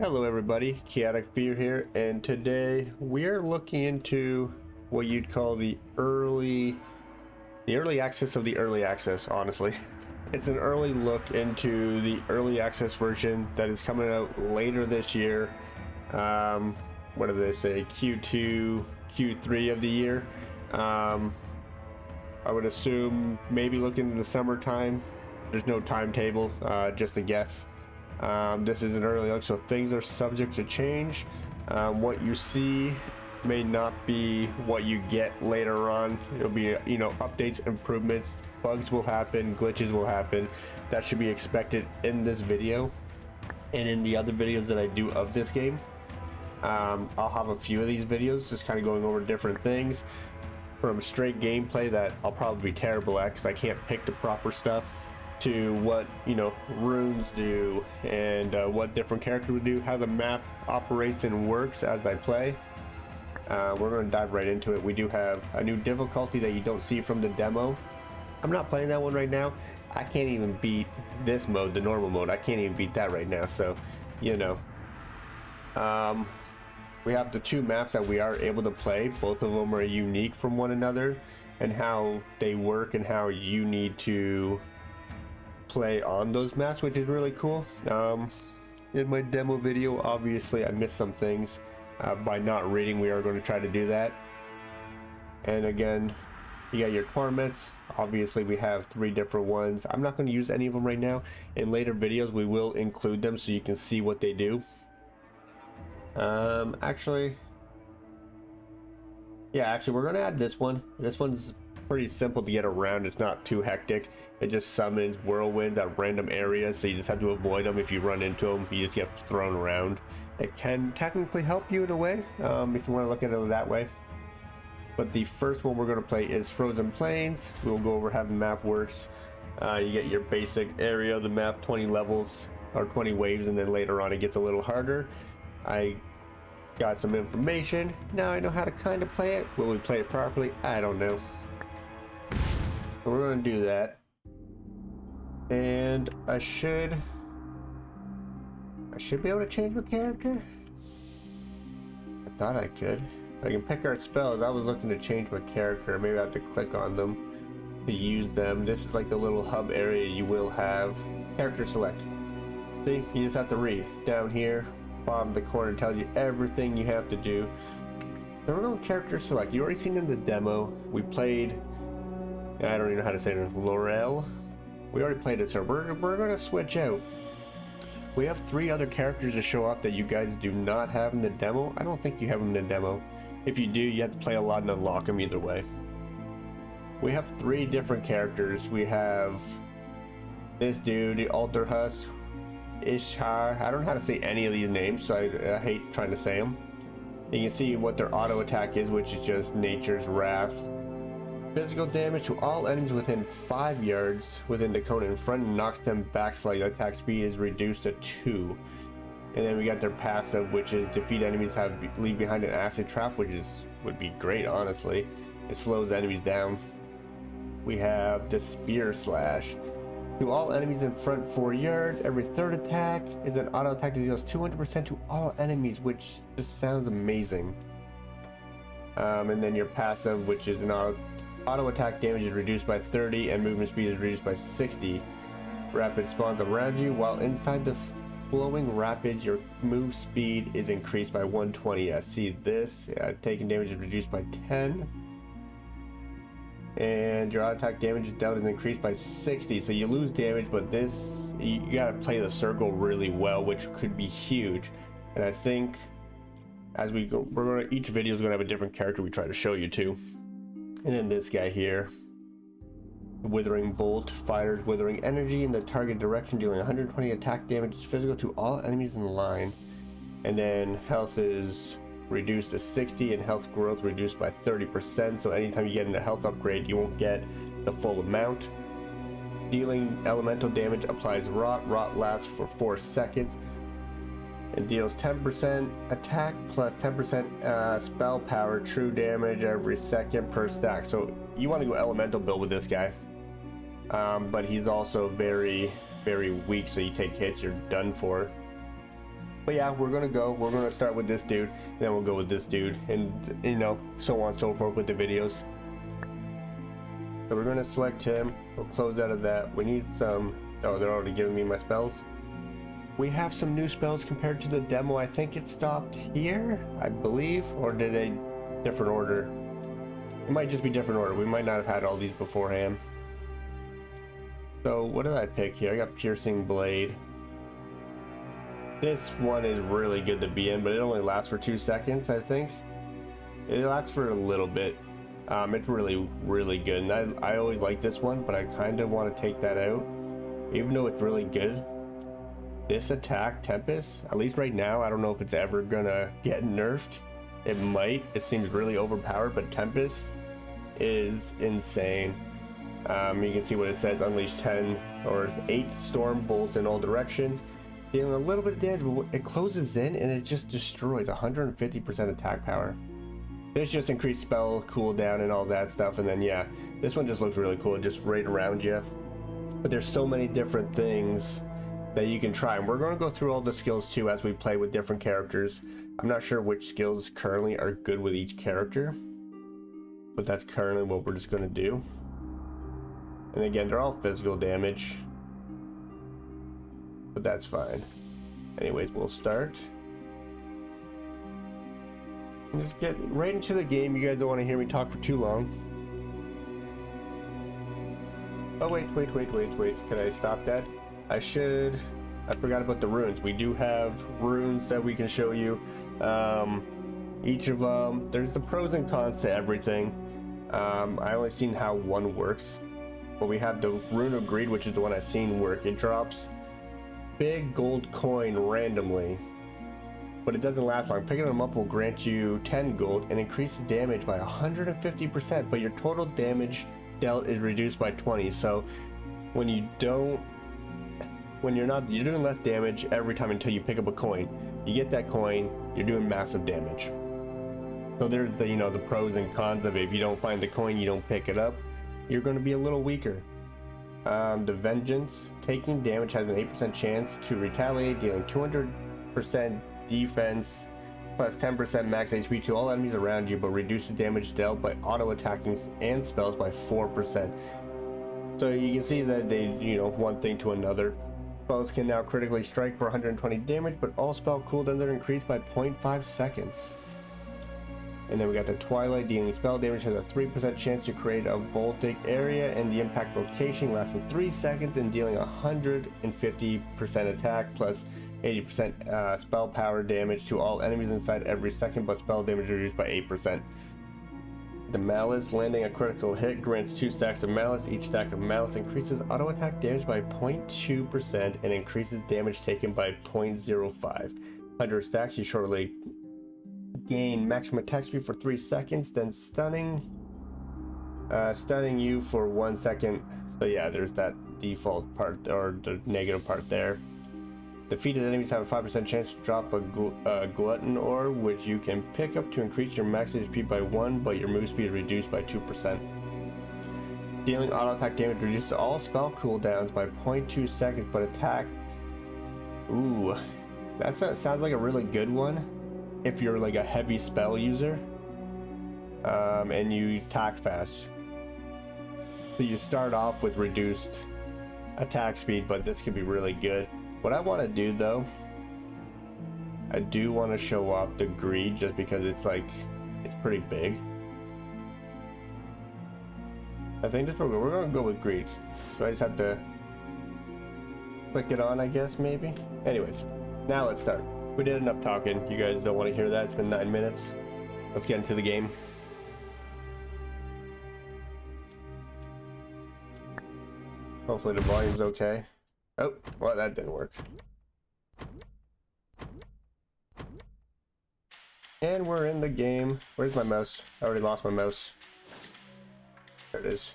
Hello everybody, Chaotic Beer here, and today we are looking into what you'd call the early access of the early access, honestly. It's an early look into the early access version that is coming out later this year. What do they say, Q2, Q3 of the year. I would assume maybe looking in the summertime. There's no timetable, just a guess. This is an early look, so things are subject to change. What you see may not be what you get later on. It'll be, updates, improvements, bugs will happen, glitches will happen. That should be expected in this video and in the other videos that I do of this game. I'll have a few of these videos just kind of going over different things, from straight gameplay that I'll probably be terrible at because I can't pick the proper stuff, to what runes do and what different characters would do, how the map operates and works as I play. We're going to dive right into it. We do have a new difficulty that you don't see from the demo. I'm not playing that one right now. I can't even beat this mode, the normal mode. I can't even beat that right now, so we have the two maps that we are able to play. Both of them are unique from one another, and how they work and how you need to play on those maps, which is really cool. In my demo video, obviously I missed some things by not reading. We are going to try to do that. And again, you got your torments. Obviously we have 3 different ones. I'm not going to use any of them right now. In later videos we will include them so you can see what they do. Actually we're going to add this one. This one's pretty simple to get around. It's not too hectic. It just summons whirlwinds at random areas, so you just have to avoid them. If you run into them, you just get thrown around. It can technically help you in a way, if you want to look at it that way. But the first one we're going to play is Frozen Plains. We'll go over how the map works. You get your basic area of the map, 20 levels or 20 waves, and then later on it gets a little harder. I got some information. Now I know how to kind of play it. Will we play it properly? I don't know. So we're going to do that. And I should be able to change my character. I thought I could. I can pick our spells. I was looking to change my character. Maybe I have to click on them to use them. This is like the little hub area you will have. Character select. See, you just have to read. Down here, bottom of the corner, tells you everything you have to do. There were no character select. You already seen in the demo. We played, I don't even know how to say it, Laurel. We already played it, so we're going to switch out. We have 3 other characters to show off that you guys do not have in the demo. I don't think you have them in the demo. If you do, you have to play a lot and unlock them either way. We have 3 different characters. We have this dude, the Alderhusk, Ishar. I don't know how to say any of these names, so I hate trying to say them. You can see what their auto attack is, which is just Nature's Wrath. Physical damage to all enemies within 5 yards within the cone in front, knocks them back slightly. Attack speed is reduced to 2. And then we got their passive, which is defeat enemies leave behind an acid trap, which would be great, honestly. It slows enemies down. We have the Spear Slash. To all enemies in front 4 yards, every 3rd attack is an auto attack that deals 200% to all enemies, which just sounds amazing. And then your passive, which is an auto attack damage is reduced by 30 and movement speed is reduced by 60. Rapid spawns around you. While inside the flowing rapids, your move speed is increased by 120. I see this. Taking damage is reduced by 10. And your auto attack damage is dealt is increased by 60. So you lose damage, but this, you gotta play the circle really well, which could be huge. And I think as we go, each video is gonna have a different character we try to show you too. And then this guy here, Withering Bolt, fires withering energy in the target direction, dealing 120 attack damage physical to all enemies in the line. And then health is reduced to 60 and health growth reduced by 30%. So anytime you get in a health upgrade, you won't get the full amount. Dealing elemental damage applies rot. Rot lasts for 4 seconds. It deals 10% attack plus 10% spell power, true damage every second per stack. So you want to go elemental build with this guy. But he's also very, very weak, so you take hits, you're done for. But yeah, we're gonna start with this dude, then we'll go with this dude, and you know, so on and so forth with the videos. So we're gonna select him, we'll close out of that. We need some, oh, they're already giving me my spells. We have some new spells compared to the demo. I think it stopped here, I believe, or did a different order? It might just be different order. We might not have had all these beforehand. So what did I pick here? I got Piercing Blade. This one is really good to be in, but it only lasts for 2 seconds, I think. It lasts for a little bit. It's really good, and I always like this one, but I kind of want to take that out, even though it's really good. This attack, Tempest, at least right now, I don't know if it's ever gonna get nerfed. It might. It seems really overpowered, but Tempest is insane. You can see what it says: unleash 10 or 8 storm bolts in all directions, dealing a little bit of damage. It closes in and it just destroys 150% attack power. This just increased spell cooldown and all that stuff, and then yeah, this one just looks really cool, just right around you. But there's so many different things that you can try, and we're going to go through all the skills too as we play with different characters. I'm not sure which skills currently are good with each character, but that's currently what we're just going to do. And again, they're all physical damage, but that's fine. Anyways, we'll start and just get right into the game. You guys don't want to hear me talk for too long. Oh wait, can I stop that? I forgot about the runes. We do have runes that we can show you. Each of them, there's the pros and cons to everything. I only seen how one works, but we have the Rune of Greed, which is the one I've seen work. It drops big gold coin randomly, but it doesn't last long. Picking them up will grant you 10 gold and increases damage by 150%, but your total damage dealt is reduced by 20. So when you're doing less damage every time until you pick up a coin. You get that coin, you're doing massive damage. So there's the, you know, the pros and cons of it. If you don't find the coin, you don't pick it up, you're going to be a little weaker. The Vengeance, taking damage has an 8% chance to retaliate, dealing 200% defense plus 10% max HP to all enemies around you, but reduces damage dealt by auto attacking and spells by 4%. So you can see that they, you know, one thing to another. Spells can now critically strike for 120 damage, but all spell cooldowns are increased by 0.5 seconds. And then we got the Twilight, dealing spell damage has a 3% chance to create a voltic area, and the impact location lasts 3 seconds and dealing 150% attack plus 80% spell power damage to all enemies inside every second, but spell damage reduced by 8%. The Malice, landing a critical hit grants 2 stacks of Malice. Each stack of Malice increases auto attack damage by 0.2% and increases damage taken by 0.05. 100 stacks, you shortly gain maximum attack speed for 3 seconds, then stunning you for 1 second. So yeah, there's that default part, or the negative part there. Defeated enemies have a 5% chance to drop a glutton orb, which you can pick up to increase your max HP by 1, but your move speed is reduced by 2%. Dealing auto attack damage reduces all spell cooldowns by 0.2 seconds, but attack. Ooh, that sounds like a really good one if you're like a heavy spell user, and you attack fast. So you start off with reduced attack speed, but this could be really good. What I want to do though, I do want to show off the Greed just because it's like, it's pretty big. I think we're going to go with Greed. So I just have to click it on, I guess, maybe. Anyways, now let's start. We did enough talking. You guys don't want to hear that. It's been 9 minutes. Let's get into the game. Hopefully the volume's okay. Oh, well, that didn't work. And we're in the game. Where's my mouse? I already lost my mouse. There it is.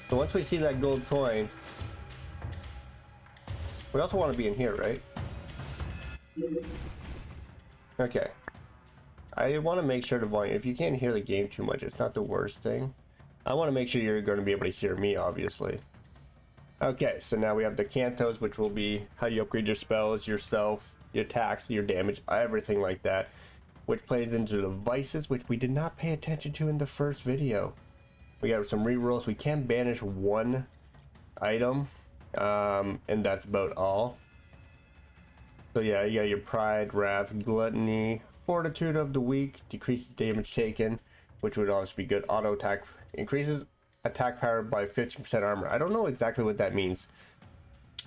So once we see that gold coin, we also want to be in here, right? Okay. I want to make sure the volume, if you can't hear the game too much, it's not the worst thing. I want to make sure you're going to be able to hear me, obviously. Okay, so now we have the Cantos, which will be how you upgrade your spells, yourself, your attacks, your damage, everything like that. Which plays into the vices, which we did not pay attention to in the first video. We have some rerolls. We can banish one item, and that's about all. So yeah, you got your pride, wrath, gluttony, fortitude of the weak, decreases damage taken, which would always be good. Auto attack increases attack power by 15% armor. I don't know exactly what that means.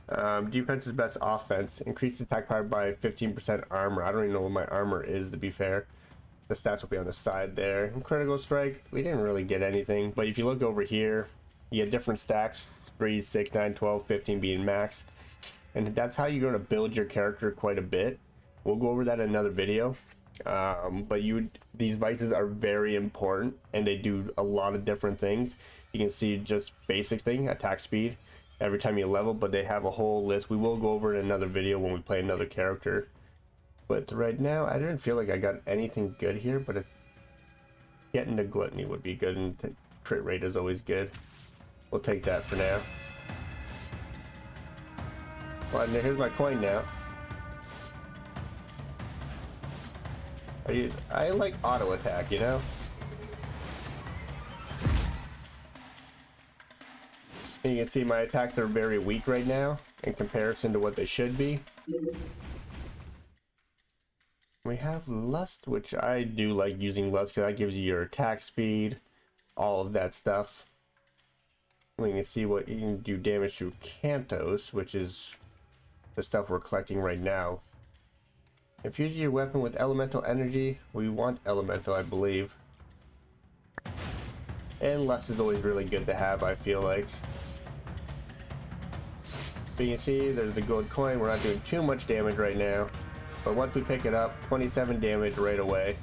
Defense is best offense, increases attack power by 15% armor. I don't even know what my armor is, to be fair. The stats will be on the side there. And critical strike, we didn't really get anything, but if you look over here, you get different stacks, 3, 6, 9, 12, 15 being max. And that's how you're going to build your character quite a bit. We'll go over that in another video. But these vices are very important, and they do a lot of different things. You can see just basic thing, attack speed, every time you level, but they have a whole list. We will go over it in another video when we play another character. But right now, I didn't feel like I got anything good here, but getting the gluttony would be good, and crit rate is always good. We'll take that for now. Well, here's my coin now. I like auto attack, you know? And you can see my attacks are very weak right now in comparison to what they should be. We have Lust, which I do like using Lust because that gives you your attack speed, all of that stuff. We can see what you can do damage through Cantos, which is the stuff we're collecting right now. Infuse your weapon with elemental energy. We want elemental, I believe. And Lust is always really good to have, I feel like. So you can see there's the gold coin. We're not doing too much damage right now, but once we pick it up, 27 damage right away.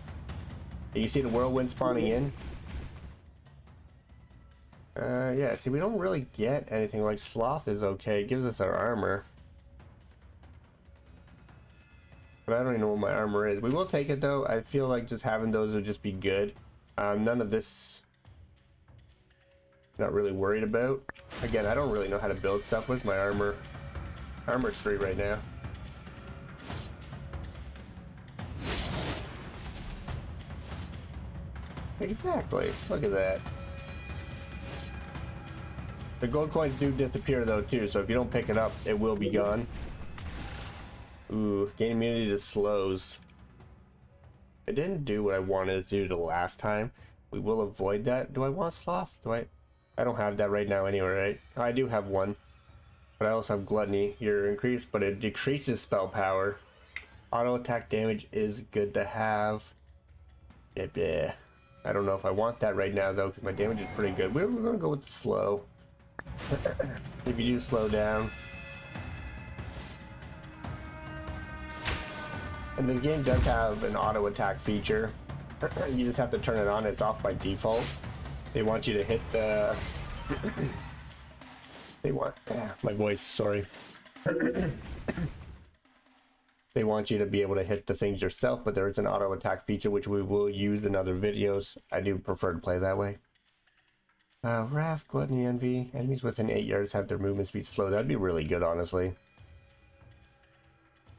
And you see the whirlwind spawning in. Yeah, see, we don't really get anything. Like Sloth is okay, it gives us our armor, but I don't even know what my armor is. We will take it though. I feel like just having those would just be good. None of this, not really worried about. Again, I don't really know how to build stuff with my armor. Armor's 3 right now. Exactly, look at that. The gold coins do disappear though too, so if you don't pick it up, it will be gone. Ooh, gain immunity to slows. I didn't do what I wanted to do the last time. We will avoid that. Do I want Sloth? I don't have that right now anyway, right? I do have one. But I also have Gluttony. You're increased, but it decreases spell power. Auto attack damage is good to have. Yeah. I don't know if I want that right now though, because my damage is pretty good. We're gonna go with the slow. If you do slow down. And this game does have an auto attack feature. You just have to turn it on. It's off by default. They want you to hit the... my voice, sorry. They want you to be able to hit the things yourself, but there is an auto attack feature which we will use in other videos. I do prefer to play that way. Wrath, Gluttony, Envy. Enemies within 8 yards have their movement speed slow. That'd be really good, honestly.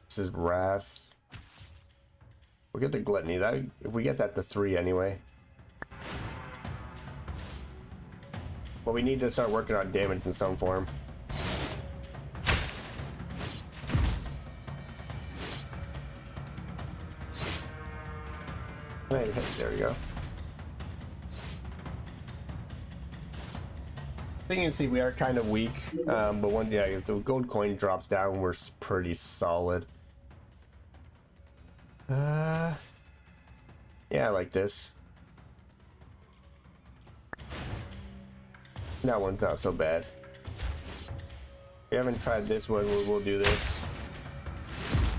This is Wrath. We'll get the Gluttony. If we get that to 3 anyway. But we need to start working on damage in some form. Hey, there we go. So you can see we are kind of weak, but once if the gold coin drops down, we're pretty solid. Yeah, I like this. That one's not so bad. We haven't tried this one, we'll do this.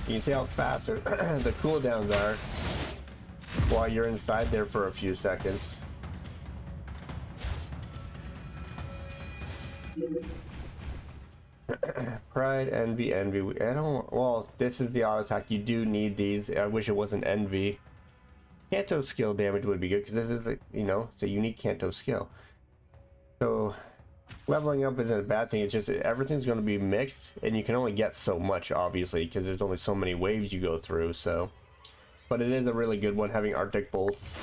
You can see how fast the cooldowns are while you're inside there for a few seconds. Pride, envy. Well, this is the auto attack. You do need these. I wish it wasn't envy. Canto skill damage would be good because this is it's a unique Canto skill. So Leveling up isn't a bad thing, it's just everything's going to be mixed, and you can only get so much, obviously, because there's only so many waves you go through, so. But it is a really good one, having Arctic Bolts.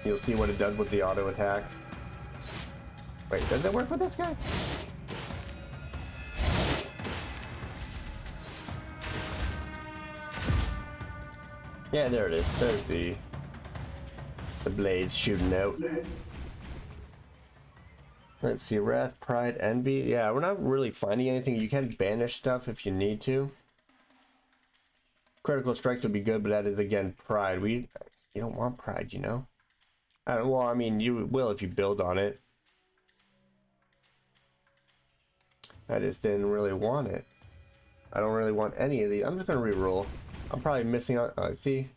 You'll see what it does with the auto attack. Wait, does it work with this guy? Yeah, there it is. There's the blades shooting out. Let's see, Wrath, Pride, Envy. Yeah, we're not really finding anything. You can banish stuff if you need to. Critical strikes would be good, but that is again Pride. You don't want Pride, you know. Well, I mean, you will if you build on it. I just didn't really want it. I don't really want any of these. I'm just gonna re-roll. I'm probably missing out. See,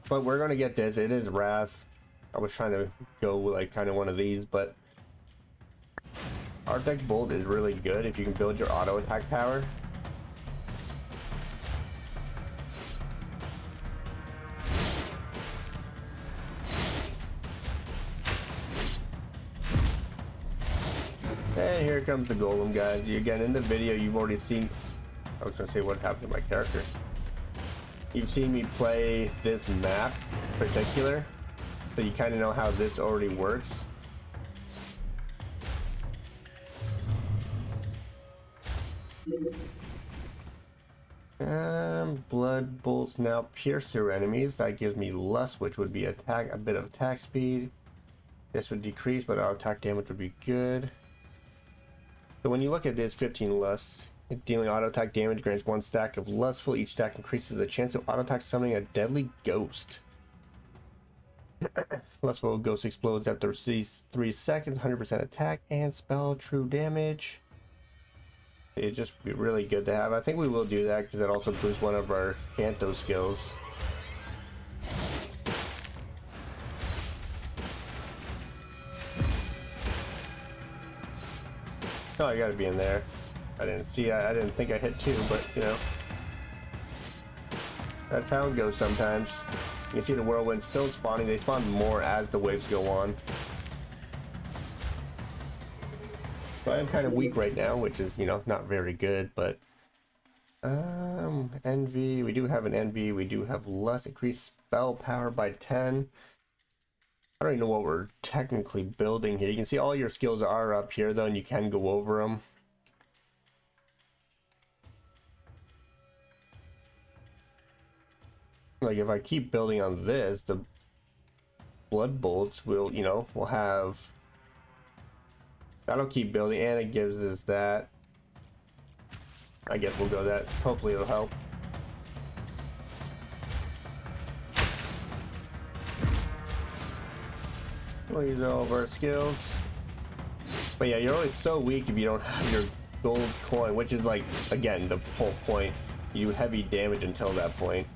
but we're gonna get this. It is Wrath. I was trying to go like kind of one of these, but Arctic Bolt is really good if you can build your auto attack power. And here comes the golem, guys. Again, in the video, you've already seen. I was gonna say what happened to my character. You've seen me play this map in particular, so you kind of know how this already works. Blood bolts now pierce through enemies. That gives me lust, which would be a bit of attack speed. This would decrease, but our attack damage would be good. So when you look at this, 15 lust, dealing auto attack damage grants 1 stack of lustful. Each stack increases the chance of auto attack summoning a deadly ghost. Lustful ghost explodes after 3 seconds, 100% attack and spell true damage. It'd just be really good to have. I think we will do that because that also boosts one of our Canto skills. Oh, I gotta be in there. I didn't see. I didn't think I hit 2, but you know, that's how it goes sometimes. You can see the whirlwinds still spawning. They spawn more as the waves go on. So I am kind of weak right now, which is, you know, not very good, but envy, we do have an envy, we do have less increased spell power by 10. I don't even know what we're technically building here. You can see all your skills are up here though, and you can go over them. Like if I keep building on this, the blood bolts will, you know, will have. That'll keep building, and it gives us that. I guess we'll go that. Hopefully it'll help. We'll use all of our skills. But yeah, you're always so weak if you don't have your gold coin, which is like, again, the whole point. You do heavy damage until that point.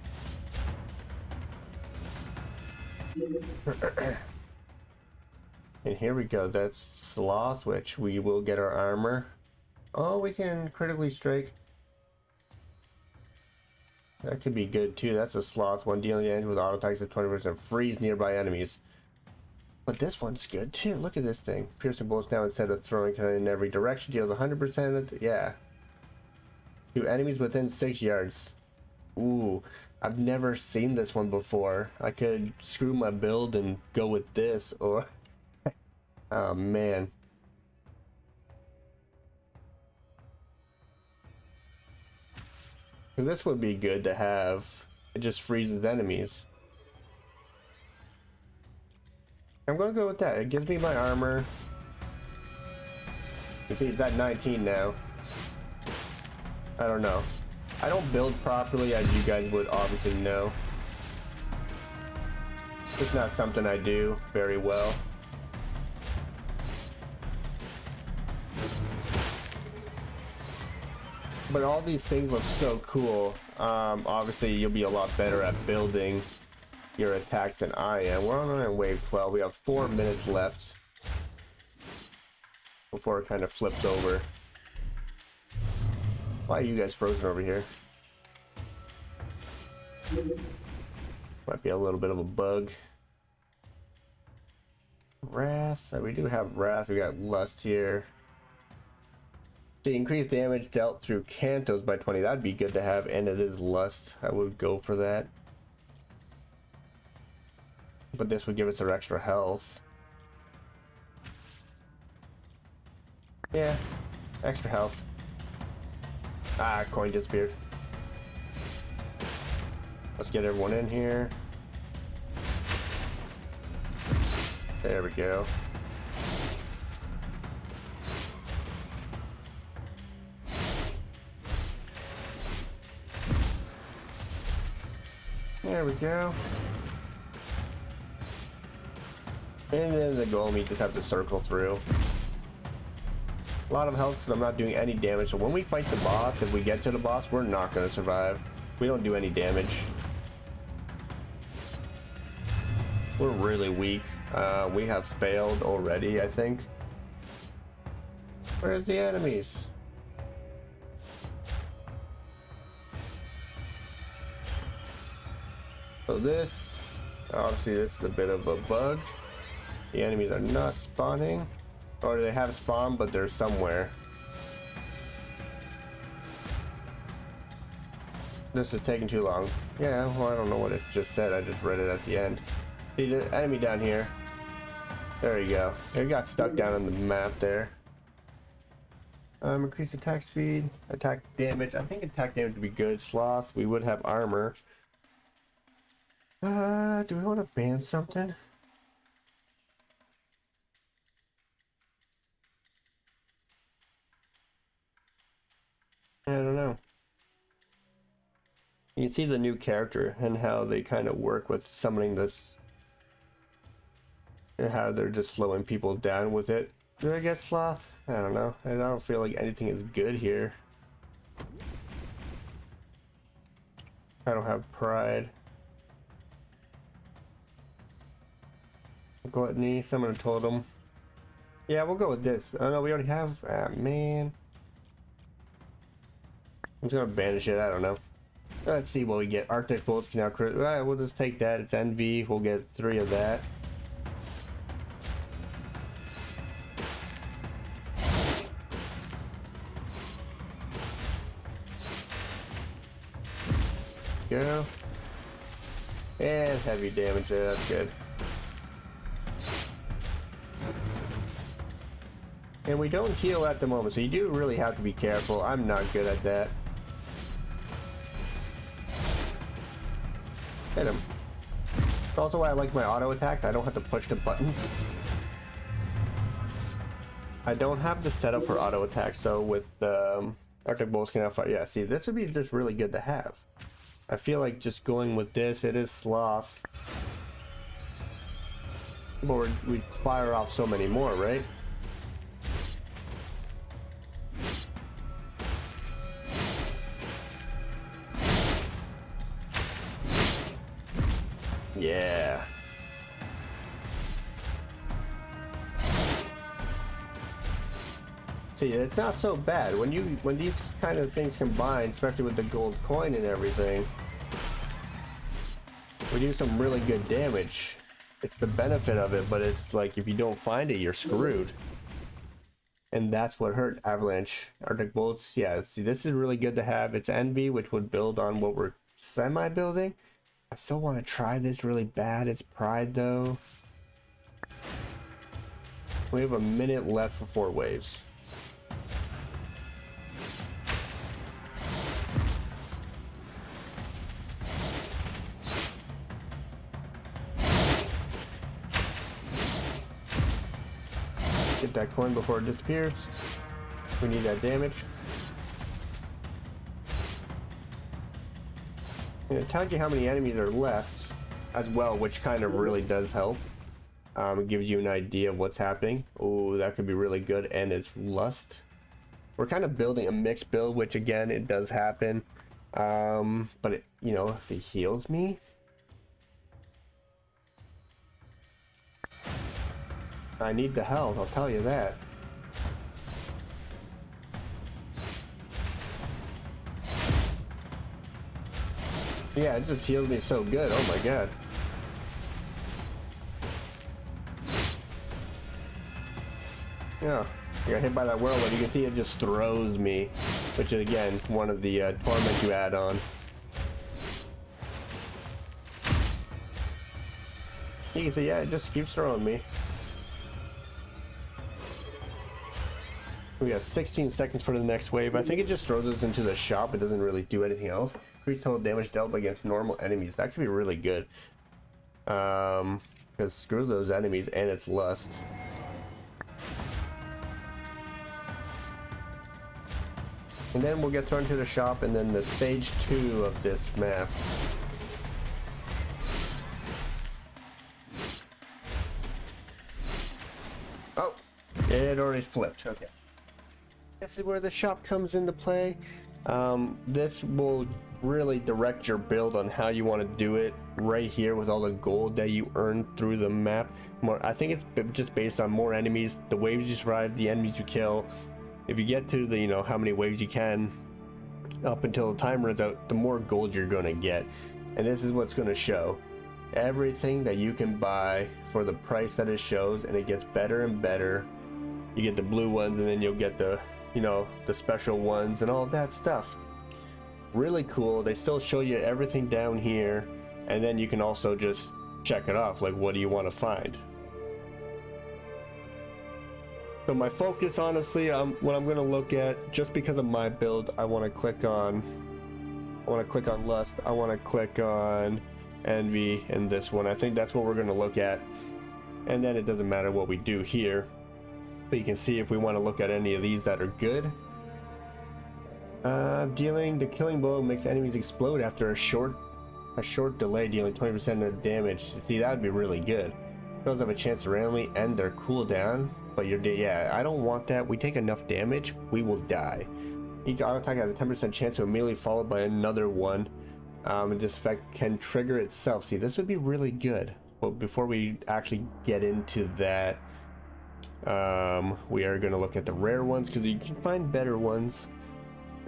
And here we go. That's Sloth, which we will get our armor. Oh, we can critically strike. That could be good too. That's a Sloth one, dealing damage with auto attacks at 20% freeze nearby enemies. But this one's good too. Look at this thing. Piercing bolts now, instead of throwing in every direction, deals 100%. Yeah. To enemies within 6 yards. Ooh, I've never seen this one before. I could screw my build and go with this, or oh man. Because this would be good to have. It just freezes enemies. I'm gonna go with that. It gives me my armor. You see it's at 19 now. I don't know. I don't build properly, as you guys would obviously know. It's not something I do very well. But all these things look so cool. Obviously you'll be a lot better at building your attacks than I am. We're on wave 12. We have 4 minutes left before it kind of flips over. Why are you guys frozen over here? Might be a little bit of a bug. Wrath. We do have Wrath. We got Lust here. The increased damage dealt through Cantos by 20. That'd be good to have, and it is Lust. I would go for that. But this would give us our extra health. Yeah, extra health. Ah, coin disappeared. Let's get everyone in here. There we go. There we go. And then the golem, you just have to circle through. A lot of health because I'm not doing any damage. So when we fight the boss, if we get to the boss, we're not going to survive. We don't do any damage. We're really weak. We have failed already, I think. Where's the enemies? So this, obviously this is a bit of a bug. The enemies are not spawning. Or they have spawned, but they're somewhere. This is taking too long. Yeah, well, I don't know what it just said. I just read it at the end. See the enemy down here. There you go. It got stuck down on the map there. Increase attack speed, attack damage. I think attack damage would be good. Sloth, we would have armor. Do we want to ban something? I don't know. You can see the new character and how they kind of work with summoning this. And how they're just slowing people down with it. Did I get Sloth? I don't know. I don't feel like anything is good here. I don't have Pride. Gluttony, Summon a Totem. Yeah, we'll go with this. Oh no, we already have. Ah, man. I'm just gonna banish it. I don't know. Let's see what we get. Arctic Bolts can now crit. Alright, we'll just take that. It's Envy. We'll get 3 of that. Go. And heavy damage there. That's good. And we don't heal at the moment, so you do really have to be careful. I'm not good at that. Hit him. That's also why I like my auto attacks. I don't have to push the buttons. I don't have the setup for auto attacks though with Arctic Bolts can fire. Yeah, see, this would be just really good to have. I feel like just going with this, it is Sloth. But we fire off so many more, right? Yeah. See, it's not so bad when these kind of things combine, especially with the gold coin and everything. We do some really good damage. It's the benefit of it, but it's like if you don't find it, you're screwed. And that's what hurt Avalanche. Arctic Bolts, yeah, see, this is really good to have. It's Envy, which would build on what we're semi-building. I still want to try this really bad. It's Pride, though. We have a minute left for 4 waves. Get that coin before it disappears. We need that damage. And it tells you how many enemies are left as well, which kind of really does help. It gives you an idea of what's happening. Oh, that could be really good. And it's Lust. We're kind of building a mixed build, which again, it does happen. But it, you know, if it heals me, I need the health, I'll tell you that. Yeah, it just healed me so good. Oh my god. Yeah, I got hit by that whirlwind. You can see it just throws me, which is again one of the torment you add on. You can see, yeah, it just keeps throwing me. We got 16 seconds for the next wave. I think it just throws us into the shop. It doesn't really do anything else. Increase total damage dealt against normal enemies. That could be really good. Because screw those enemies and its lust. And then we'll get thrown to the shop, and then the stage 2 of this map. Oh, it already flipped. Okay. This is where the shop comes into play. This will really direct your build on how you want to do it right here with all the gold that you earn through the map. I think it's just based on more enemies, the waves you survive, the enemies you kill. If you get to the, you know, how many waves you can up until the time runs out, the more gold you're going to get. And this is what's going to show everything that you can buy for the price that it shows, and it gets better and better. You get the blue ones, and then you'll get the, you know, the special ones and all of that stuff. Really cool. They still show you everything down here, and then you can also just check it off, like what do you want to find. So my focus, honestly, what I'm going to look at, just because of my build, I want to click on lust, I want to click on envy, and this one. I think that's what we're going to look at, and then it doesn't matter what we do here. But you can see if we want to look at any of these that are good. The killing blow makes enemies explode after a short delay, dealing 20% of damage. See, that would be really good. Those have a chance to randomly end their cooldown, but yeah, I don't want that. We take enough damage, we will die. Each auto attack has a 10% chance to immediately followed by another one. And this effect can trigger itself. See, this would be really good. But before we actually get into that, we are going to look at the rare ones, because you can find better ones.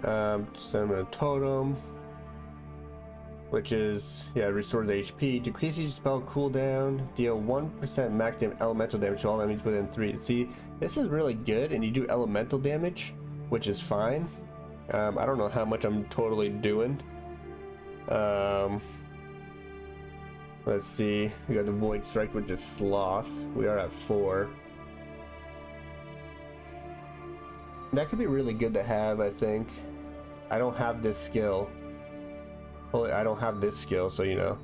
Summon a totem, which is, yeah, restores HP, decreases spell cooldown, deal 1% max damage elemental damage to all enemies within 3. See, this is really good, and you do elemental damage, which is fine. I don't know how much I'm totally doing. Let's see, we got the Void Strike, which is Sloth. We are at 4. That could be really good to have, I think. I don't have this skill. Well, I don't have this skill, so you know.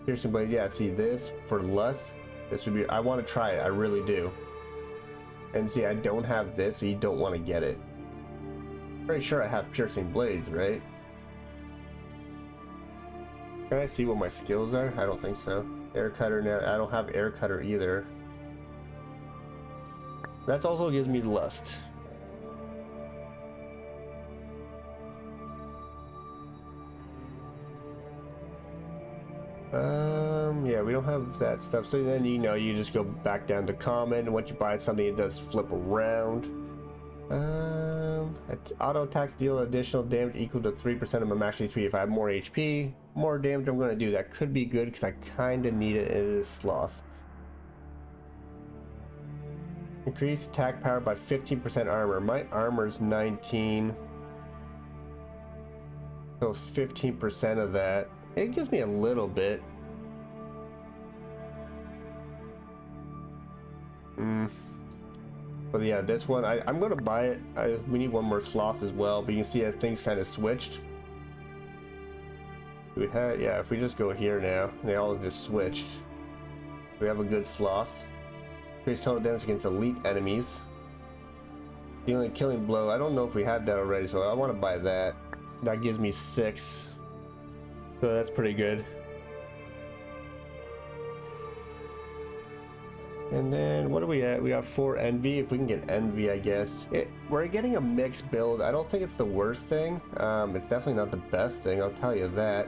Piercing Blade, yeah, see this for Lust, this would be, I want to try it, I really do. And see, I don't have this, so you don't want to get it. Pretty sure I have Piercing Blades, right? Can I see what my skills are? I don't think so. Air Cutter, now I don't have Air Cutter either. That also gives me Lust. Yeah, we don't have that stuff. So then, you know, you just go back down to common, and once you buy something, it does flip around. Auto attacks deal additional damage equal to 3% of my max HP. If I have more HP, more damage I'm going to do. That could be good, because I kind of need it, and it is Sloth. Increase attack power by 15% armor. My armor's 19. So 15% of that. It gives me a little bit. But yeah, this one, I'm going to buy it. We need one more Sloth as well, but you can see that things kind of switched. We had, yeah, if we just go here now, they all just switched. We have a good Sloth. Increase total damage against elite enemies. Dealing killing blow. I don't know if we had that already, so I want to buy that. That gives me 6. So that's pretty good. And then what are we at? We got 4 envy. If we can get envy, I guess. We're getting a mixed build. I don't think it's the worst thing. It's definitely not the best thing, I'll tell you that.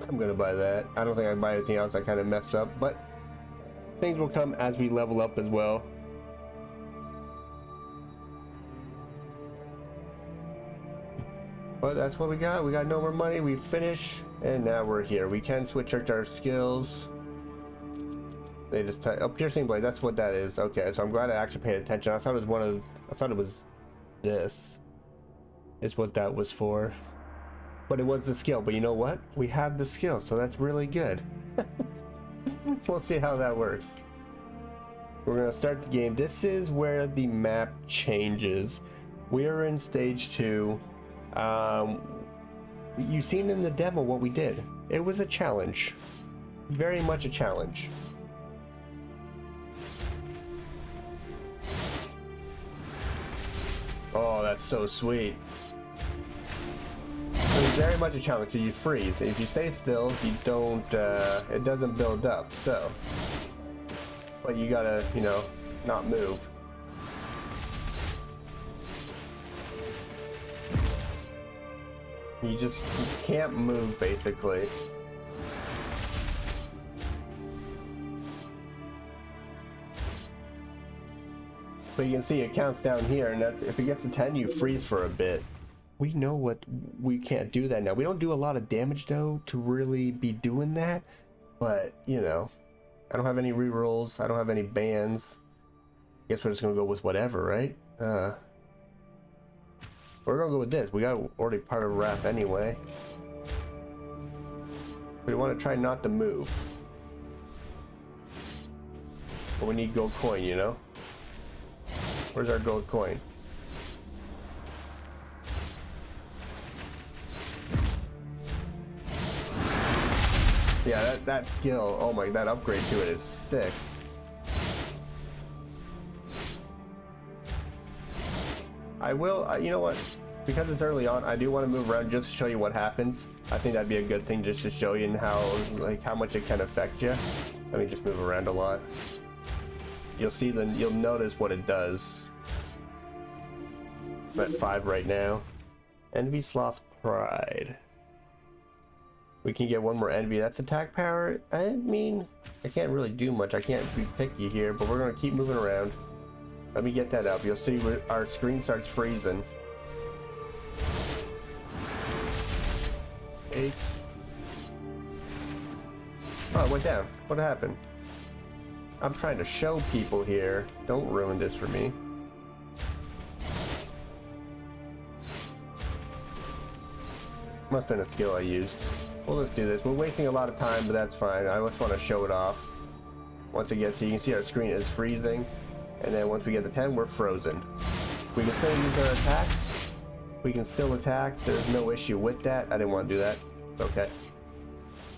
I'm gonna buy that. I don't think I can buy anything else. I kind of messed up, but things will come as we level up as well. But that's what we got. We got no more money. We finished, and now we're here. We can switch our skills. They just oh, piercing blade. That's what that is. Okay, so I'm glad I actually paid attention. I thought it was one of. I thought it was this. Is what that was for. But it was the skill. But you know what? We have the skill, so that's really good. We'll see how that works. We're gonna start the game. This is where the map changes. We are in stage 2. You've seen in the demo what we did. It was a challenge. Very much a challenge. Oh, that's so sweet. It was very much a challenge. So you freeze. If you stay still, you don't, it doesn't build up, so. But you gotta, you know, not move. You can't move, basically. But you can see it counts down here, and that's if it gets to 10, you freeze for a bit. We know what we can't do that now. We don't do a lot of damage though to really be doing that, but you know, I don't have any rerolls. I don't have any bans. Guess we're just gonna go with whatever, right? We're gonna go with this. We got already part of Wrath anyway. We want to try not to move, but we need gold coin, you know. Where's our gold coin? Yeah, that skill, oh my, that upgrade to it is sick. I will, you know what, because it's early on, I do want to move around just to show you what happens. I think that'd be a good thing just to show you how much it can affect you. Let me just move around a lot. You'll see, you'll notice what it does. I'm at 5 right now. Envy, Sloth, Pride. We can get one more envy. That's attack power. I mean, I can't really do much. I can't be picky here, but we're gonna keep moving around. Let me get that up. You'll see where our screen starts freezing. 8. Oh, it went down. What happened? I'm trying to show people here. Don't ruin this for me. Must have been a skill I used. Well, let's do this. We're wasting a lot of time, but that's fine. I just want to show it off. Once it gets here, you can see our screen is freezing. And then once we get to 10, we're frozen. We can still use our attacks. We can still attack. There's no issue with that. I didn't want to do that. Okay.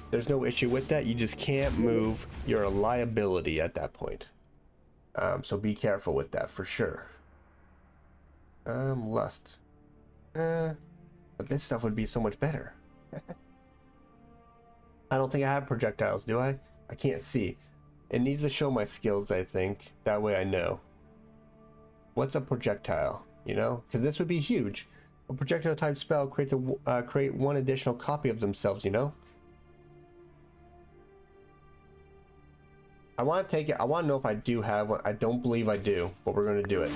There's no issue with that. You just can't move. You're a liability at that point. So be careful with that for sure. Lust. But this stuff would be so much better. I don't think I have projectiles, do I? I can't see. It needs to show my skills, I think. That way I know. What's a projectile? You know? Because this would be huge. A projectile type spell creates create one additional copy of themselves, you know? I want to take it. I want to know if I do have one. I don't believe I do, but we're going to do it.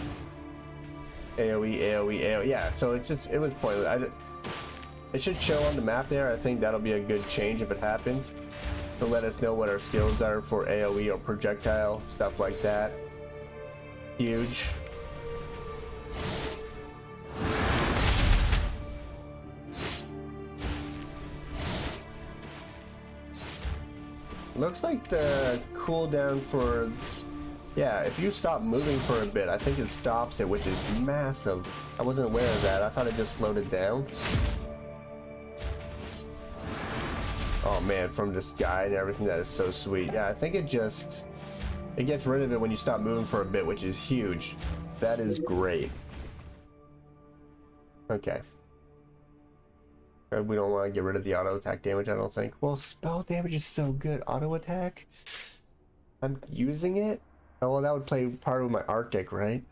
AoE, AoE, AoE. Yeah, so it's just, it was pointless. It should show on the map there. I think that'll be a good change if it happens. To let us know what our skills are for AoE or projectile, stuff like that. Huge. Looks like the cooldown for, yeah, if you stop moving for a bit, I think it stops it, which is massive. I wasn't aware of that. I thought it just slowed it down. Oh man, from the sky and everything, that is so sweet. Yeah, I think it gets rid of it when you stop moving for a bit, which is huge. That is great. Okay. We don't want to get rid of the auto attack damage, I don't think. Well, spell damage is so good. Auto attack? I'm using it? Oh, well, that would play part of my Arctic, right?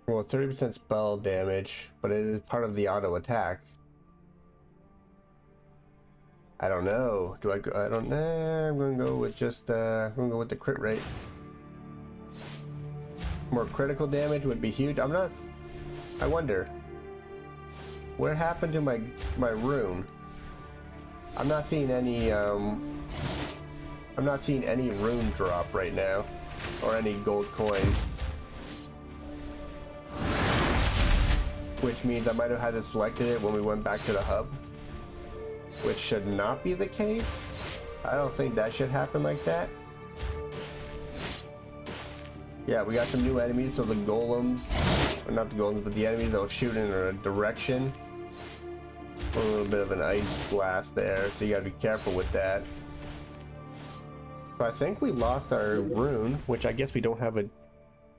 Well, 30% spell damage, but it is part of the auto attack. I don't know. Do I go? I don't know. I'm gonna go with just I'm gonna go with the crit rate. More critical damage would be huge. I'm not. I wonder. What happened to my rune? I'm not seeing any rune drop right now, or any gold coin. Which means I might have had to selected it when we went back to the hub. Which should not be the case. I don't think that should happen like that. Yeah, we got some new enemies, so the golems, or not the golems, but the enemies that will shoot in a direction. A little bit of an ice blast there, so you gotta be careful with that. So I think we lost our rune, which I guess we don't have a...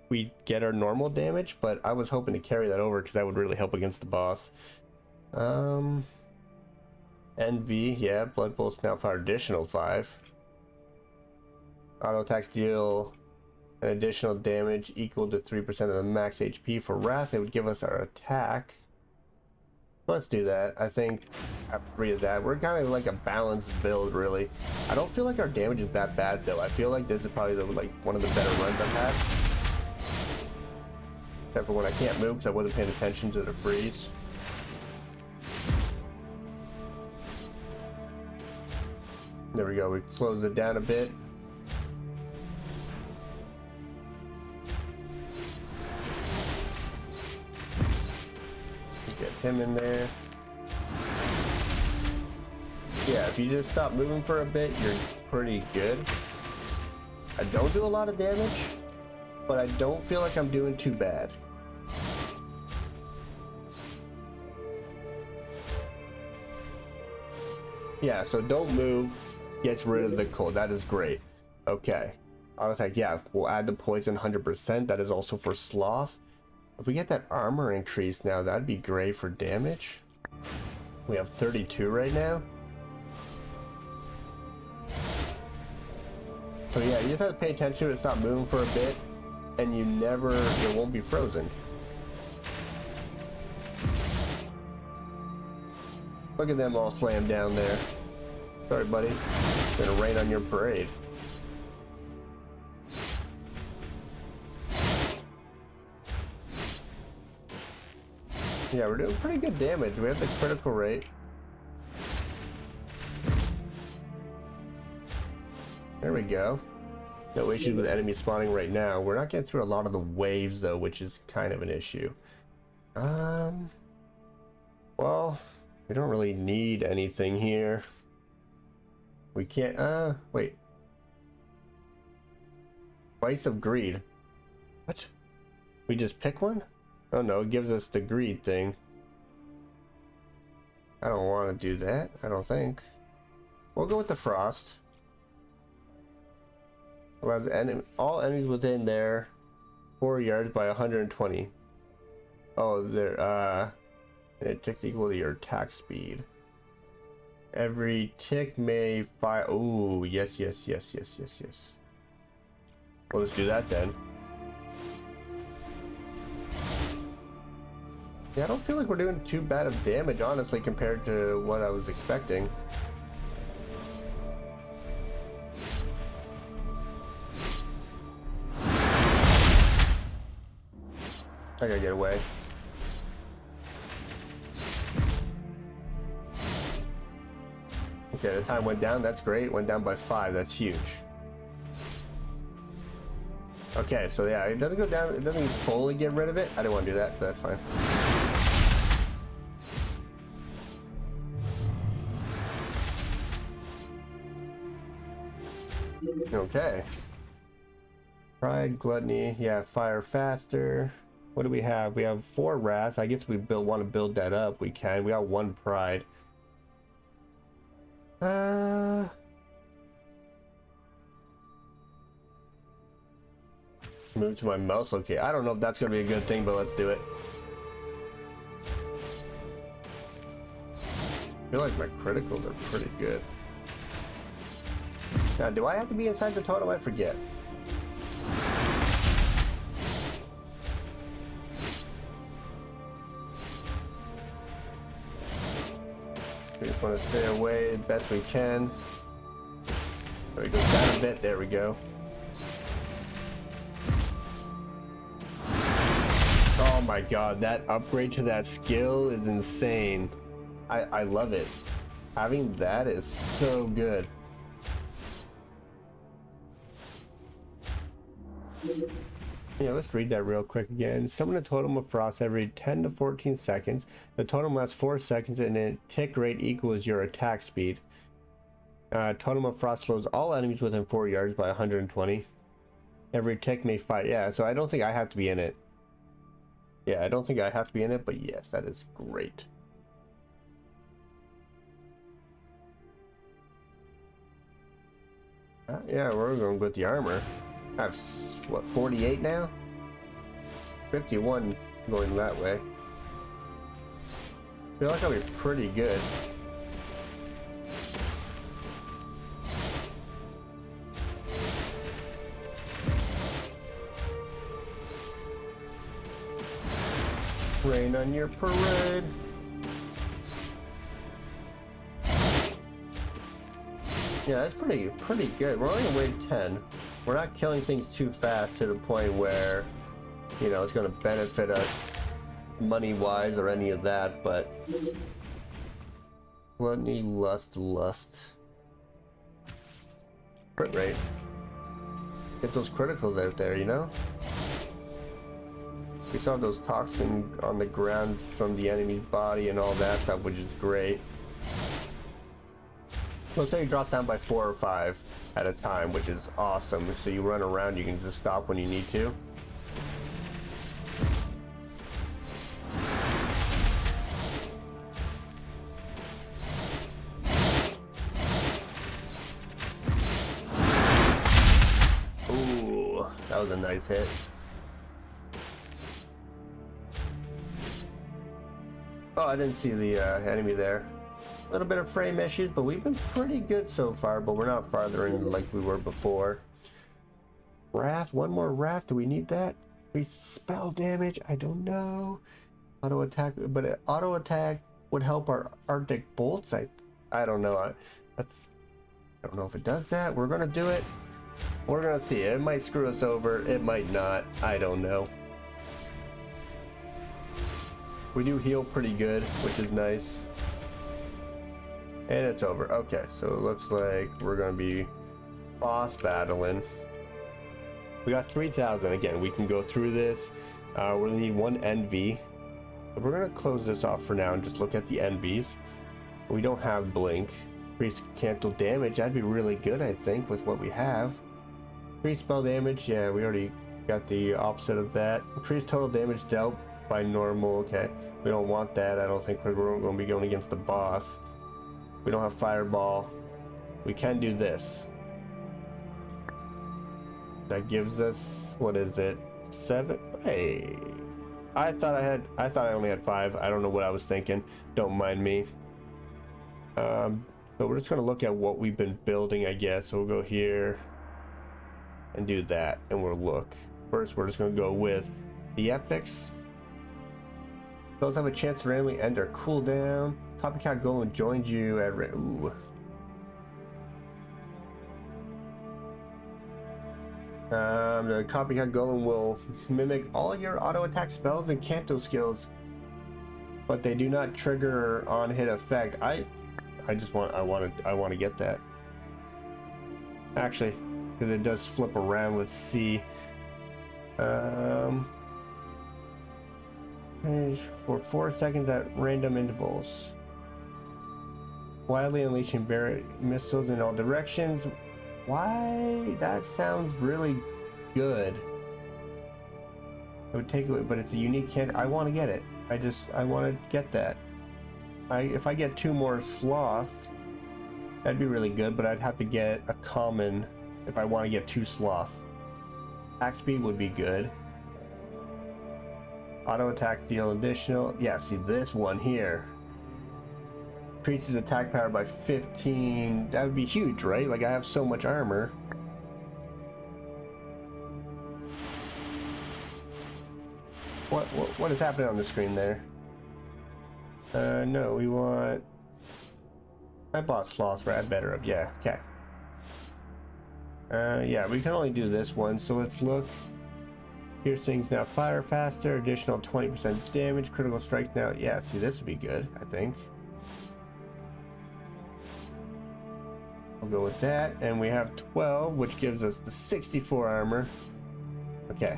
We get our normal damage, but I was hoping to carry that over because that would really help against the boss. NV, yeah, Blood Bolts now fire additional 5. Auto attacks deal an additional damage equal to 3% of the max HP for Wrath. It would give us our attack. Let's do that. I think after 3 of that, we're kind of like a balanced build, really. I don't feel like our damage is that bad, though. I feel like this is probably one of the better runs I've had. Except for when I can't move because I wasn't paying attention to the freeze. There we go. We close it down a bit. Get him in there. Yeah, if you just stop moving for a bit, you're pretty good. I don't do a lot of damage, but I don't feel like I'm doing too bad. Yeah, so don't move. Gets rid of the cold. That is great. Okay. Auto attack. Yeah, we'll add the poison 100%. That is also for sloth. If we get that armor increase now, that'd be great for damage. We have 32 right now. So yeah, you just have to pay attention to it, stop moving for a bit, and you won't be frozen. Look at them all slammed down there. Sorry, buddy. It's gonna rain on your parade. Yeah, we're doing pretty good damage. We have the critical rate. There we go. No issues with enemies spawning right now. We're not getting through a lot of the waves though, which is kind of an issue. Well, we don't really need anything here. We can't, wait. Vice of Greed. What? We just pick one? Oh no, it gives us the greed thing. I don't want to do that, I don't think. We'll go with the frost. Allows all enemies within there 4 yards by 120. Oh, they're, and it ticks equal to your attack speed. Every tick may fire. Ooh, yes. Well, let's do that then. Yeah, I don't feel like we're doing too bad of damage, honestly, compared to what I was expecting. I gotta get away. Okay, the time went down, that's great. Went down by 5, that's huge. Okay, so yeah, it doesn't go down, it doesn't fully get rid of it. I didn't want to do that, so that's fine. Okay. Pride, gluttony, yeah, fire faster. What do we have? We have 4 wrath. I guess we want to build that up. We can. We got 1 pride. Move to my mouse. Okay, I don't know if that's gonna be a good thing, but let's do it. I feel like my criticals are pretty good. Now, do I have to be inside the totem? I forget. We just want to stay away as best we can. There we go, down a bit. There we go. Oh my god, that upgrade to that skill is insane. I love it. Having that is so good. Yeah, let's read that real quick again. Summon a totem of frost every 10 to 14 seconds. The totem lasts 4 seconds and a tick rate equals your attack speed. Totem of frost slows all enemies within 4 yards by 120. Every tick may fight. Yeah, so I don't think I have to be in it. Yeah, I don't think I have to be in it, but yes, that is great. Yeah, we're going with the armor. I have, what, 48 now? 51 going that way. I feel like I'll be pretty good. Rain on your parade. Yeah, that's pretty good. We're only gonna wait 10. We're not killing things too fast to the point where, you know, it's gonna benefit us money-wise or any of that, but gluttony, lust. Crit rate. Get those criticals out there, you know? We saw those toxins on the ground from the enemy's body and all that stuff, which is great. Let's say it drops down by 4 or 5 at a time, which is awesome. So you run around, you can just stop when you need to. Ooh, that was a nice hit. Oh, I didn't see the enemy there. A little bit of frame issues, but we've been pretty good so far, but we're not farther in like we were before. Wrath, one more wrath. Do we need that? We spell damage? I don't know. Auto attack, but auto attack would help our Arctic bolts. I don't know. I don't know if it does that. We're gonna do it. We're gonna see. It might screw us over. It might not. I don't know. We do heal pretty good, which is nice. And it's over. Okay, so it looks like we're going to be boss battling. We got 3,000. Again, we can go through this. We're going to need 1 envy. But we're going to close this off for now and just look at the envies. We don't have blink. Increase cancel damage. That'd be really good, I think, with what we have. Increase spell damage. Yeah, we already got the opposite of that. Increase total damage dealt by normal. Okay, we don't want that. I don't think we're going to be going against the boss. We don't have fireball. We can do this. That gives us, what is it? 7? Hey, I thought I only had 5. I don't know what I was thinking. Don't mind me. So we're just gonna look at what we've been building, I guess. So we'll go here and do that, and we'll look. First, we're just gonna go with the epics. Those have a chance to randomly end their cooldown. Copycat Golem joins you at ooh. The Copycat Golem will mimic all your auto attack spells and canto skills, but they do not trigger on hit effect. I want to get that. Actually, because it does flip around. Let's see. For 4 seconds at random intervals. Wildly unleashing barrier missiles in all directions. Why? That sounds really good. I would take it, but it's a unique can't. I want to get it. I want to get that. If I get 2 more sloth, that'd be really good, but I'd have to get a common if I want to get 2 sloth. Attack speed would be good. Auto attacks deal additional. Yeah, see this one here. Increases attack power by 15. That would be huge, right? Like I have so much armor. What is happening on the screen there? No, we want. I bought sloth rat better of. Yeah, okay. Yeah, we can only do this one, so let's look. Piercings now fire faster, additional 20% damage, critical strikes now. Yeah, see, this would be good, I think. I'll go with that. And we have 12, which gives us the 64 armor. Okay.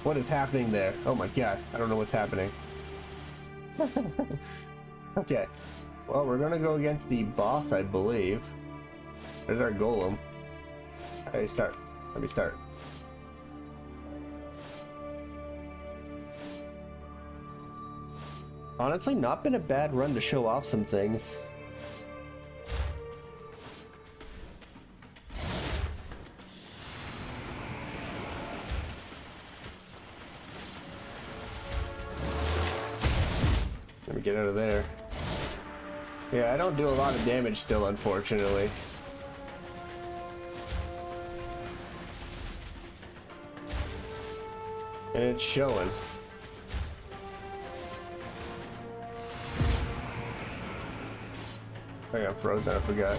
What is happening there? Oh my god, I don't know what's happening. Okay. Well, we're gonna go against the boss, I believe. There's our golem. How do you start? Let me start. Honestly, not been a bad run to show off some things. Let me get out of there. Yeah, I don't do a lot of damage still, unfortunately. And it's showing. I got frozen, I forgot.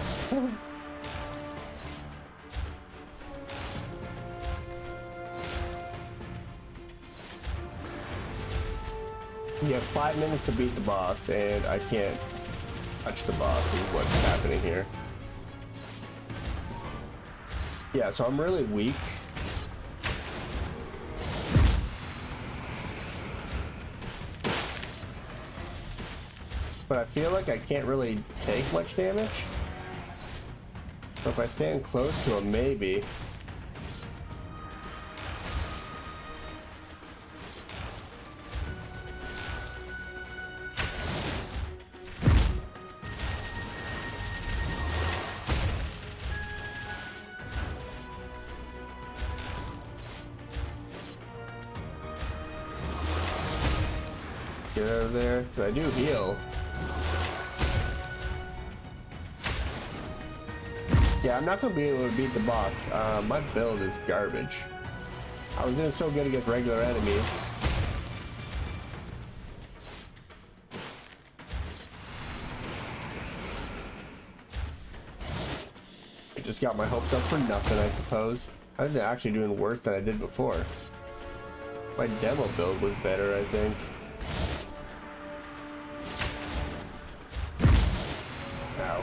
You have 5 minutes to beat the boss, and I can't touch the boss is what's happening here. Yeah, so I'm really weak. But I feel like I can't really take much damage. So if I stand close to him, maybe. Get out of there, 'cause I do heal. Yeah, I'm not gonna be able to beat the boss. My build is garbage. I was doing so good against regular enemies. I just got my hopes up for nothing, I suppose. I was actually doing worse than I did before. My demo build was better, I think. Ow.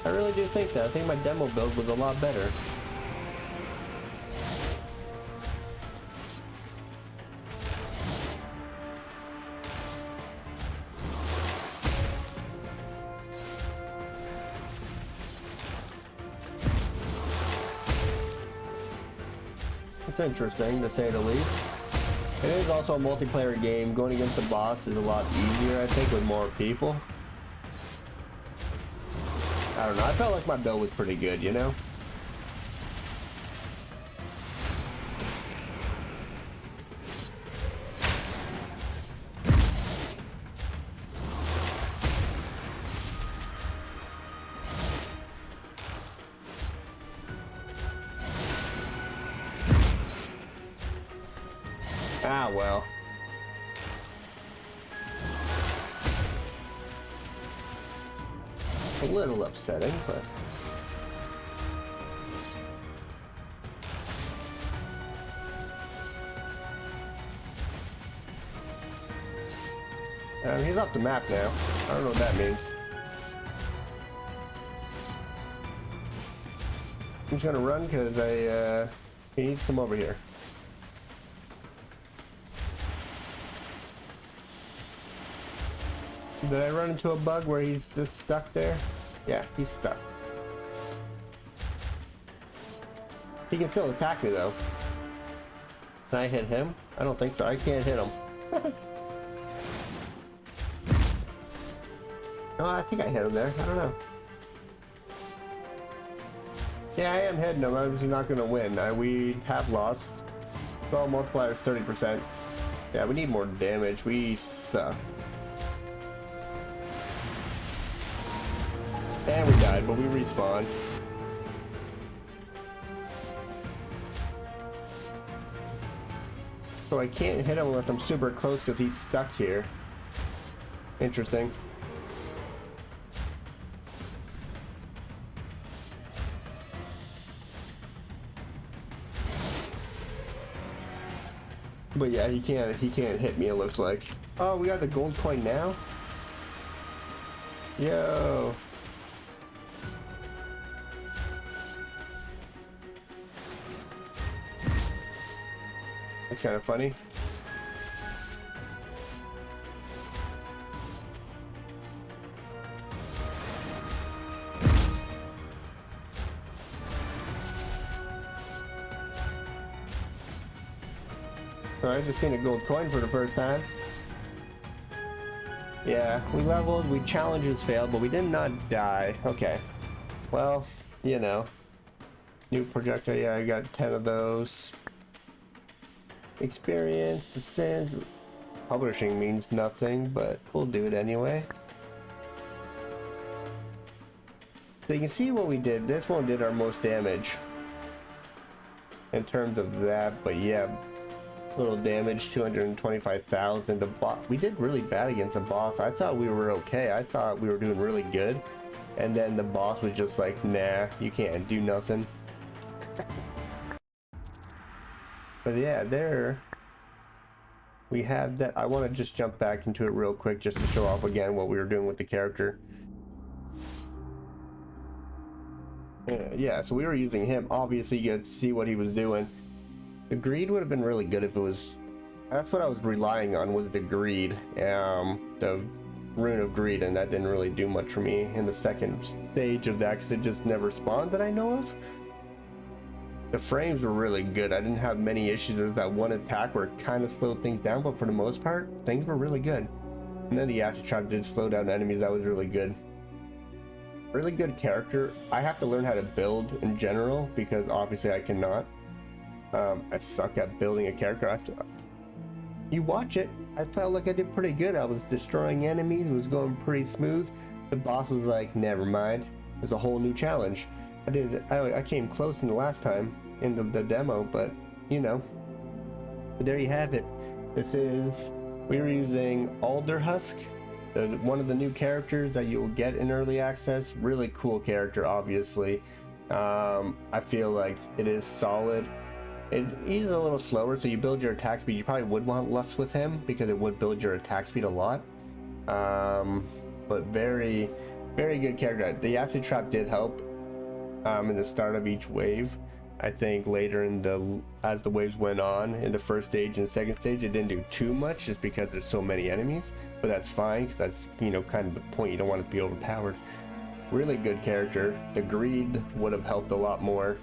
I really do think that. I think my demo build was a lot better. It's interesting, to say the least. It is also a multiplayer game. Going against the boss is a lot easier, I think, with more people. I don't know, I felt like my build was pretty good, you know? Ah, well. A little upsetting, but... he's off the map now. I don't know what that means. I'm just gonna run because he needs to come over here. Did I run into a bug where he's just stuck there? Yeah, he's stuck. He can still attack me though. Can I hit him? I don't think so. I can't hit him. No, I think I hit him there. I don't know. Yeah, I am hitting him. I'm just not going to win. We have lost. Well, multiplier is 30%. Yeah, we need more damage. We suck. And we died, but we respawned. So I can't hit him unless I'm super close because he's stuck here. Interesting. But yeah, he can't hit me, it looks like. Oh, we got the gold coin now? Yo. That's kind of funny. I just seen a gold coin for the first time. Yeah, we leveled, we challenges failed, but we did not die. Okay. Well, you know. New projector, yeah, I got 10 of those. Experience, the sins. Publishing means nothing, but we'll do it anyway. So you can see what we did. This one did our most damage in terms of that, but yeah, little damage, 225,000. The boss, we did really bad against the boss. I thought we were okay. I thought we were doing really good, and then the boss was just like, nah, you can't do nothing. But yeah, there we have that. I want to just jump back into it real quick just to show off again what we were doing with the character. Yeah, so we were using him. Obviously you could see what he was doing. The greed would have been really good if it was, that's what I was relying on, was the greed, the rune of greed, and that didn't really do much for me in the second stage of that because it just never spawned that I know of. The frames were really good. I didn't have many issues. There's that one attack where it kind of slowed things down, but for the most part, things were really good. And then the acid trap did slow down enemies. That was really good. Really good character. I have to learn how to build in general because obviously I cannot. I suck at building a character. You watch it, I felt like I did pretty good. I was destroying enemies, it was going pretty smooth. The boss was like, never mind, there's a whole new challenge. I came close in the last time in the demo, but you know. But there you have it. We were using Alderhusk, one of the new characters that you will get in early access. Really cool character, obviously. I feel like it is solid. He's a little slower, so you build your attack speed. You probably would want less with him because it would build your attack speed a lot. But very, very good character. The acid trap did help in the start of each wave. I think later as the waves went on in the first stage and second stage, it didn't do too much just because there's so many enemies. But that's fine because that's, you know, kind of the point. You don't want it to be overpowered. Really good character. The greed would have helped a lot more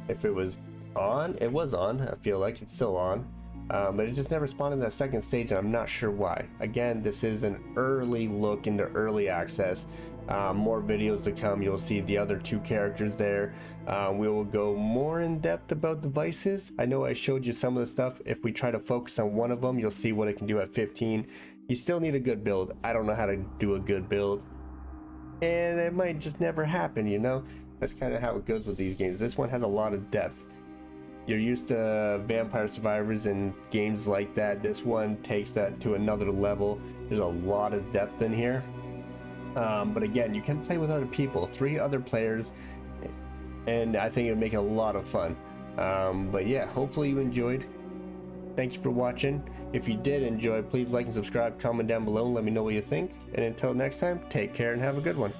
if it was on. It was on. I feel like it's still on, but it just never spawned in that second stage, and I'm not sure why. Again, this is an early look into early access. More videos to come. You'll see the other two characters there. We will go more in depth about devices. I know I showed you some of the stuff. If we try to focus on one of them, you'll see what it can do at 15. You still need a good build. I don't know how to do a good build, and it might just never happen, you know. That's kind of how it goes with these games. This one has a lot of depth. You're used to Vampire Survivors and games like that. This one takes that to another level. There's a lot of depth in here. But again, you can play with other people, 3 other players, and I think it would make it a lot of fun. But yeah, hopefully you enjoyed. Thank you for watching. If you did enjoy, please like and subscribe, comment down below and let me know what you think. And until next time, take care and have a good one.